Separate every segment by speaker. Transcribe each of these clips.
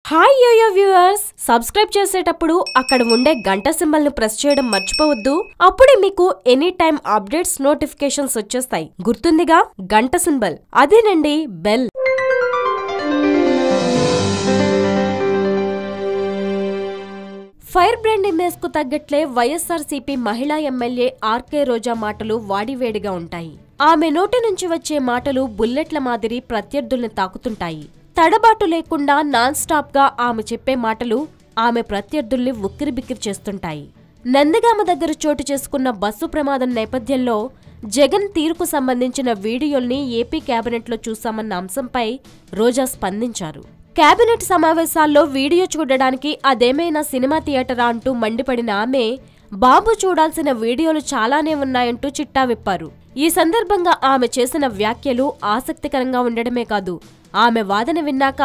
Speaker 1: Hi yo-yo viewers, subscribe చేసేటప్పుడు అక్కడ ఉండే గంట సింబల్ ను ప్రెస్ చేయడం మర్చిపోవద్దు. అప్పుడే మీకు ఎనీ టైం అప్డేట్స్ నోటిఫికేషన్స్ వచ్చేస్తాయి. గుర్తుందిగా గంట సింబల్, అదేనండి బెల్. ఫైర్ బ్రాండ్ ఇమేజ్ కు తగ్గట్లే వైఎస్ఆర్సీపీ మహిళా ఎమ్మెల్యే ఆర్కే రోజా మాటలు వాడివేడిగా ఉంటాయి. ఆమె నోటి నుంచి వచ్చే మాటలు బుల్లెట్ల మాదిరి ప్రత్యర్థుల్ని తాకుతుంటాయి. తడబాటు లేకుండా నాన్ స్టాప్ గా ఆమె చెప్పే మాటలు ఆమె ప్రత్యర్థుల్ని ఉక్కిరిబిక్కిరి చేస్తుంటాయి. నందిగామ దగ్గర చోటు చేసుకున్న బస్సు ప్రమాదం నేపథ్యంలో జగన్ తీరుకు సంబంధించిన వీడియోల్ని ఏపీ కేబినెట్లో చూశామన్న అంశంపై రోజా స్పందించారు. కేబినెట్ సమావేశాల్లో వీడియో చూడడానికి అదేమైనా సినిమా థియేటరా అంటూ మండిపడిన ఆమె, బాబు చూడాల్సిన వీడియోలు చాలానే ఉన్నాయంటూ చిట్టా విప్పారు. ఈ సందర్భంగా ఆమె చేసిన వ్యాఖ్యలు ఆసక్తికరంగా ఉండడమే కాదు, ఆమె వాదన విన్నాక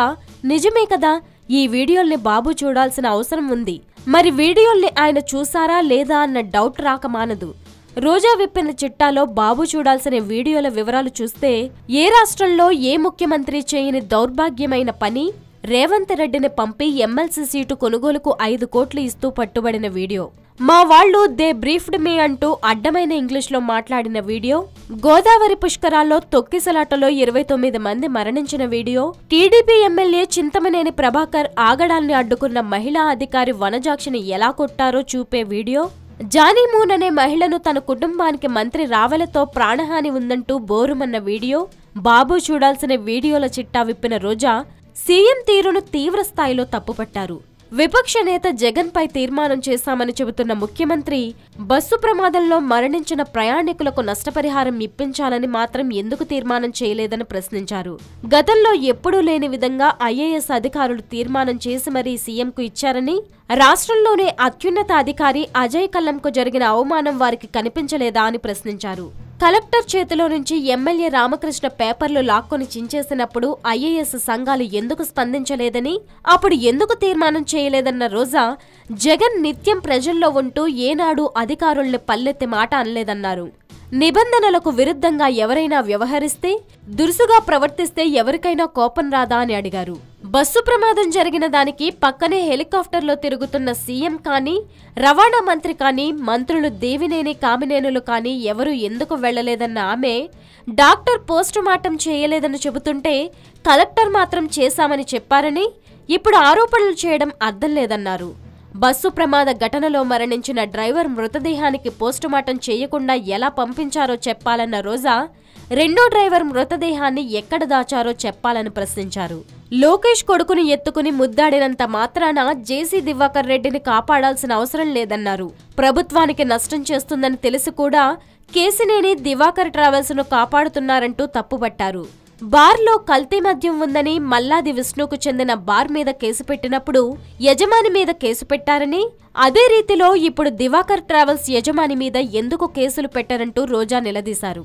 Speaker 1: నిజమే కదా, ఈ వీడియోల్ని బాబు చూడాల్సిన అవసరం ఉంది, మరి వీడియోల్ని ఆయన చూసారా లేదా అన్న డౌట్ రాక మానదు. రోజా విప్పిన చిట్టాలో బాబు చూడాల్సిన వీడియోల వివరాలు చూస్తే, ఏ రాష్ట్రంలో ఏ ముఖ్యమంత్రి చేయని దౌర్భాగ్యమైన పని, రేవంత్ రెడ్డిని పంపి ఎమ్మెల్సీ సీటు కొనుగోలుకు 5 కోట్లు ఇస్తూ పట్టుబడిన వీడియో, మా వాళ్లు దే బ్రీఫ్డ్ మీ అంటూ అడ్డమైన ఇంగ్లీష్లో మాట్లాడిన వీడియో, గోదావరి పుష్కరాల్లో తొక్కిసలాటలో 29 మంది మరణించిన వీడియో, టీడీపీ ఎమ్మెల్యే చింతమనేని ప్రభాకర్ ఆగడాల్ని అడ్డుకున్న మహిళా అధికారి వనజాక్షిని ఎలా కొట్టారో చూపే వీడియో, జానీమూన్ అనే మహిళను తన కుటుంబానికి మంత్రి రావెలతో ప్రాణహాని ఉందంటూ బోరుమన్న వీడియో, బాబు చూడాల్సిన వీడియోల చిట్టా విప్పిన రోజా సీఎం తీరును తీవ్రస్థాయిలో తప్పుపట్టారు. విపక్ష నేత జగన్ పై తీర్మానం చేశామని చెబుతున్న ముఖ్యమంత్రి బస్సు ప్రమాదంలో మరణించిన ప్రయాణికులకు నష్టపరిహారం ఇప్పించాలని మాత్రం ఎందుకు తీర్మానం చేయలేదని ప్రశ్నించారు. గతంలో ఎప్పుడూ లేని విధంగా ఐఏఎస్ అధికారులు తీర్మానం చేసి మరీ సీఎంకు ఇచ్చారని, రాష్ట్రంలోనే అత్యున్నత అధికారి అజయ్ కల్లంకు జరిగిన అవమానం వారికి కనిపించలేదా అని ప్రశ్నించారు. కలెక్టర్ చేతిలో నుంచి ఎమ్మెల్యే రామకృష్ణ పేపర్లు లాక్కొని చించేసినప్పుడు ఐఏఎస్ సంఘాలు ఎందుకు స్పందించలేదని, అప్పుడు ఎందుకు తీర్మానం చేయలేదన్న రోజా, జగన్ నిత్యం ప్రజల్లో ఉంటూ ఏనాడు అధికారుల్ని పల్లెత్తి మాట అనలేదన్నారు. నిబంధనలకు విరుద్ధంగా ఎవరైనా వ్యవహరిస్తే, దురుసుగా ప్రవర్తిస్తే ఎవరికైనా కోపం రాదా అని అడిగారు. బస్సు ప్రమాదం జరిగిన దానికి పక్కనే హెలికాప్టర్లో తిరుగుతున్న సీఎం కానీ, రవాణా మంత్రి కానీ, మంత్రులు దేవినేని కామినేనులు కానీ ఎవరూ ఎందుకు వెళ్లలేదన్న ఆమె, డాక్టర్ పోస్టుమార్టం చేయలేదని చెబుతుంటే కలెక్టర్ మాత్రం చేశామని చెప్పారని, ఇప్పుడు ఆరోపణలు చేయడం అర్థం లేదన్నారు. బస్సు ప్రమాద ఘటనలో మరణించిన డ్రైవర్ మృతదేహానికి పోస్టుమార్టం చేయకుండా ఎలా పంపించారో చెప్పాలన్న రోజా, రెండో డ్రైవర్ మృతదేహాన్ని ఎక్కడ దాచారో చెప్పాలని ప్రశ్నించారు. లోకేష్ కొడుకుని ఎత్తుకుని ముద్దాడినంత మాత్రాన జేసీ దివాకర్ రెడ్డిని కాపాడాల్సిన అవసరం లేదన్నారు. ప్రభుత్వానికి నష్టం చేస్తుందని తెలిసి కూడా కేసినేని దివాకర్ ట్రావెల్స్ ను కాపాడుతున్నారంటూ తప్పుపట్టారు. బార్లో కల్తీ మద్యం ఉందని మల్లాది విష్ణుకు చెందిన బార్ మీద కేసు పెట్టినప్పుడు యజమాని మీద కేసు పెట్టారని, అదే రీతిలో ఇప్పుడు దివాకర్ ట్రావెల్స్ యజమాని మీద ఎందుకు కేసులు పెట్టారంటూ రోజా నిలదీశారు.